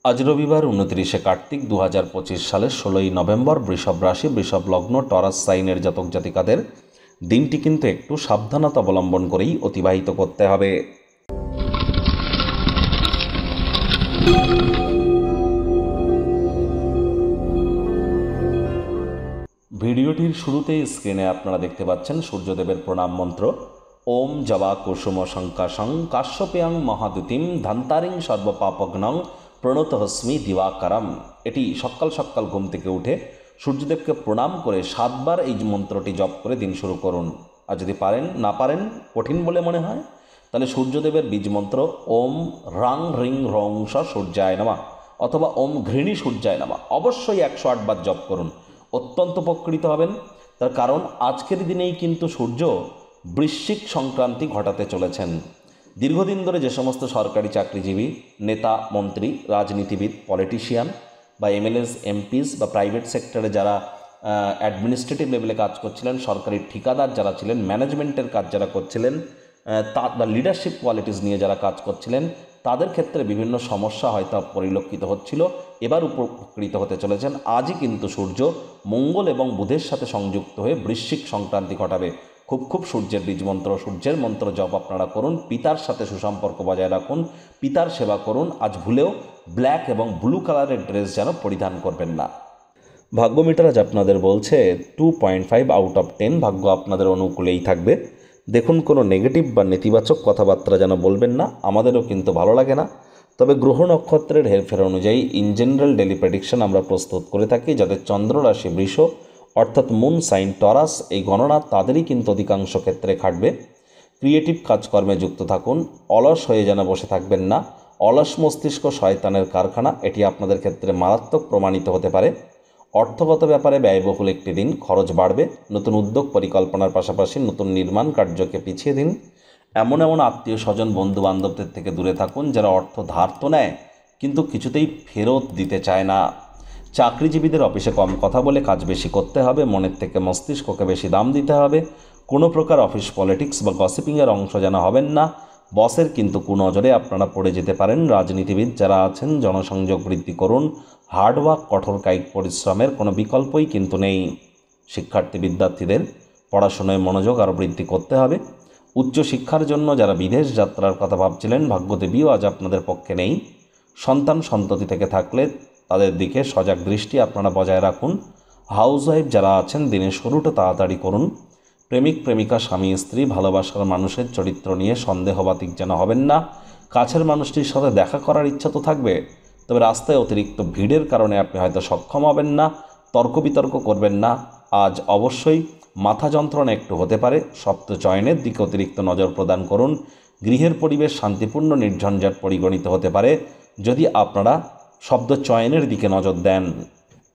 আজ রবিবার 29শে কার্তিক 2025 সালের 16ই নভেম্বর। বৃষভ রাশি, বৃষভ লগ্ন, টরাস সাইনের জাতক জাতিকাদের দিনটি কিন্তু একটু সাবধানতা অবলম্বন করেই অতিবাহিত করতে হবে। ভিডিওটির শুরুতেই স্ক্রিনে আপনারা দেখতে পাচ্ছেন সূর্যদেবের প্রণাম মন্ত্র। ওম জবা কুসুম শঙ্কাশং কাশ্যপেয়ং মহাদুতিম ধান্তারিং সর্বপাপগ্নং প্রণতহস্মি দিবাকারম। এটি সকাল সকাল ঘুম থেকে উঠে সূর্যদেবকে প্রণাম করে 7 বার এই মন্ত্রটি জপ করে দিন শুরু করুন। আর যদি না পারেন, কঠিন বলে মনে হয়, তাহলে সূর্যদেবের বীজ মন্ত্র ওম রাং রিং রং স সূর্যায় নমঃ অথবা ওম ঘৃণী সূর্যায় নমঃ অবশ্যই 108 বার জপ করুন। অত্যন্ত উপকৃত হবেন। তার কারণ আজকের দিনেই কিন্তু সূর্য বৃশ্চিক সংক্রান্তি ঘটাতে চলেছেন। দীর্ঘদিন ধরে যে সমস্ত সরকারি চাকরিজীবী, নেতা, মন্ত্রী, রাজনীতিবিদ, পলিটিশিয়ান বা এমএলএস, এমপিস বা প্রাইভেট সেক্টরে যারা অ্যাডমিনিস্ট্রেটিভ লেভেলে কাজ করছিলেন, সরকারি ঠিকাদার যারা ছিলেন, ম্যানেজমেন্টের কাজ যারা করছিলেন, বা লিডারশিপ কোয়ালিটিস নিয়ে যারা কাজ করছিলেন, তাদের ক্ষেত্রে বিভিন্ন সমস্যা হয়তো পরিলক্ষিত হচ্ছিল। এবার উপকৃত হতে চলেছেন। আজই কিন্তু সূর্য মঙ্গল এবং বুধের সাথে সংযুক্ত হয়ে বৃশ্চিক সংক্রান্তি ঘটাবে। খুব সূর্যের বীজ মন্ত্র, সূর্যের মন্ত্র জপ আপনারা করুন। পিতার সাথে সুসম্পর্ক বজায় রাখুন, পিতার সেবা করুন। আজ ভুলেও ব্ল্যাক এবং ব্লু কালারের ড্রেস যেন পরিধান করবেন না। ভাগ্য মিটার আজ আপনাদের বলছে 2.5 আউট অফ 10। ভাগ্য আপনাদের অনুকূলেই থাকবে। দেখুন, কোনো নেগেটিভ বা নেতিবাচক কথাবার্তা যেন বলবেন না, আমাদেরও কিন্তু ভালো লাগে না। তবে গ্রহ নক্ষত্রের হেরফের অনুযায়ী ইন জেনারেল ডেলি প্রেডিকশন আমরা প্রস্তুত করে থাকি। যাদের চন্দ্র রাশি বৃষ অর্থাৎ মুন সাইন টরাস, এই গণনা তাদেরই কিন্তু অধিকাংশ ক্ষেত্রে খাটবে। ক্রিয়েটিভ কাজকর্মে যুক্ত থাকুন, অলস হয়ে যেন বসে থাকবেন না। অলস মস্তিষ্ক শয়তানের কারখানা, এটি আপনাদের ক্ষেত্রে মারাত্মক প্রমাণিত হতে পারে। অর্থগত ব্যাপারে ব্যয়বহুল একটি দিন, খরচ বাড়বে। নতুন উদ্যোগ পরিকল্পনার পাশাপাশি নতুন নির্মাণ কার্যকে পিছিয়ে দিন। এমন আত্মীয় স্বজন, বন্ধু বান্ধবদের থেকে দূরে থাকুন যারা অর্থ ধার তো নেয় কিন্তু কিছুতেই ফেরত দিতে চায় না। চাকরিজীবীদের অফিসে কম কথা বলে কাজ বেশি করতে হবে, মনের থেকে মস্তিষ্ককে বেশি দাম দিতে হবে। কোনো প্রকার অফিস পলিটিক্স বা গসিপিংয়ের অংশ যেন হবেন না। বসের কিন্তু কুনজরে আপনারা পড়ে যেতে পারেন। রাজনীতিবিদ যারা আছেন, জনসংযোগ বৃদ্ধি করুন। হার্ডওয়ার্ক, কঠোর কায়িক পরিশ্রমের কোনো বিকল্পই কিন্তু নেই। শিক্ষার্থী বিদ্যার্থীদের পড়াশোনায় মনোযোগ আরও বৃদ্ধি করতে হবে। উচ্চশিক্ষার জন্য যারা বিদেশ যাত্রার কথা ভাবছিলেন, ভাগ্যদেবীও আজ আপনাদের পক্ষে নেই। সন্তান সন্ততি থেকে থাকলে তাদের দিকে সজাগ দৃষ্টি আপনারা বজায় রাখুন। হাউসওয়াইফ যারা আছেন, দিনের শুরুটা তাড়াতাড়ি করুন। প্রেমিক প্রেমিকা, স্বামী স্ত্রী, ভালোবাসার মানুষের চরিত্র নিয়ে সন্দেহবাতিক যেন হবেন না। কাছের মানুষটির সাথে দেখা করার ইচ্ছা তো থাকবে, তবে রাস্তায় অতিরিক্ত ভিড়ের কারণে আপনি হয়তো সক্ষম হবেন না। তর্ক বিতর্ক করবেন না। আজ অবশ্যই মাথা যন্ত্রণা একটু হতে পারে। শব্দ চয়নের দিকে অতিরিক্ত নজর প্রদান করুন। গৃহের পরিবেশ শান্তিপূর্ণ, নির্ঝঞ্ঝাট পরিগণিত হতে পারে যদি আপনারা শব্দ চয়নের দিকে নজর দেন।